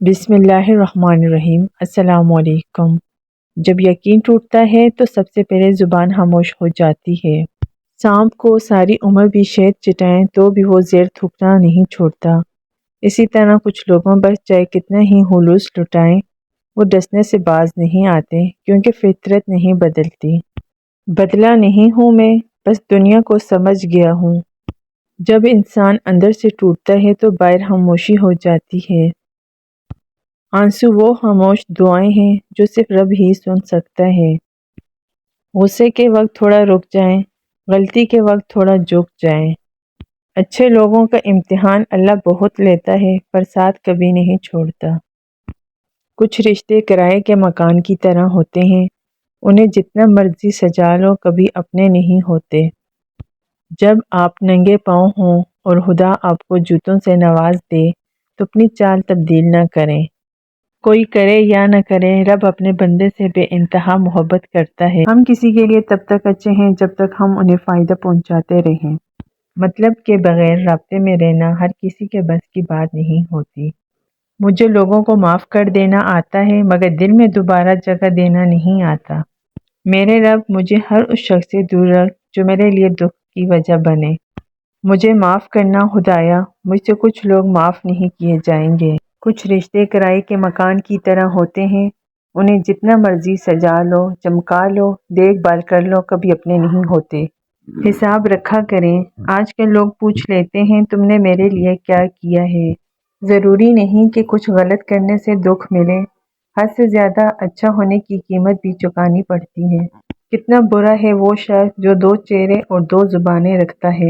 بسم اللہ الرحمن الرحیم۔ السلام علیکم۔ جب یقین ٹوٹتا ہے تو سب سے پہلے زبان خاموش ہو جاتی ہے۔ سانپ کو ساری عمر بھی شہد چٹائیں تو بھی وہ زہر تھوکنا نہیں چھوڑتا۔ اسی طرح کچھ لوگوں پر چاہے کتنا ہی ہلوس لٹائیں وہ ڈسنے سے باز نہیں آتے، کیونکہ فطرت نہیں بدلتی۔ بدلا نہیں ہوں میں، بس دنیا کو سمجھ گیا ہوں۔ جب انسان اندر سے ٹوٹتا ہے تو باہر خاموشی ہو جاتی ہے۔ آنسو وہ خاموش دعائیں ہیں جو صرف رب ہی سن سکتا ہے۔ غصے کے وقت تھوڑا رک جائیں، غلطی کے وقت تھوڑا جھک جائیں۔ اچھے لوگوں کا امتحان اللہ بہت لیتا ہے، پر ساتھ کبھی نہیں چھوڑتا۔ کچھ رشتے کرائے کے مکان کی طرح ہوتے ہیں، انہیں جتنا مرضی سجا لو کبھی اپنے نہیں ہوتے۔ جب آپ ننگے پاؤں ہوں اور خدا آپ کو جوتوں سے نواز دے تو اپنی چال تبدیل نہ کریں۔ کوئی کرے یا نہ کرے، رب اپنے بندے سے بے انتہا محبت کرتا ہے۔ ہم کسی کے لیے تب تک اچھے ہیں جب تک ہم انہیں فائدہ پہنچاتے رہیں۔ مطلب کے بغیر رابطے میں رہنا ہر کسی کے بس کی بات نہیں ہوتی۔ مجھے لوگوں کو معاف کر دینا آتا ہے، مگر دل میں دوبارہ جگہ دینا نہیں آتا۔ میرے رب مجھے ہر اس شخص سے دور رکھ جو میرے لیے دکھ کی وجہ بنے۔ مجھے معاف کرنا خدایا، مجھ سے کچھ لوگ معاف نہیں کیے جائیں گے۔ کچھ رشتے کرائے کے مکان کی طرح ہوتے ہیں، انہیں جتنا مرضی سجا لو، چمکا لو، دیکھ بھال کر لو، کبھی اپنے نہیں ہوتے۔ حساب رکھا کریں۔ آج کل لوگ پوچھ لیتے ہیں تم نے میرے لیے کیا کیا ہے؟ ضروری نہیں کہ کچھ غلط کرنے سے دکھ ملے، حد سے زیادہ اچھا ہونے کی قیمت بھی چکانی پڑتی ہے۔ کتنا برا ہے وہ شخص جو دو چہرے اور دو زبانیں رکھتا ہے۔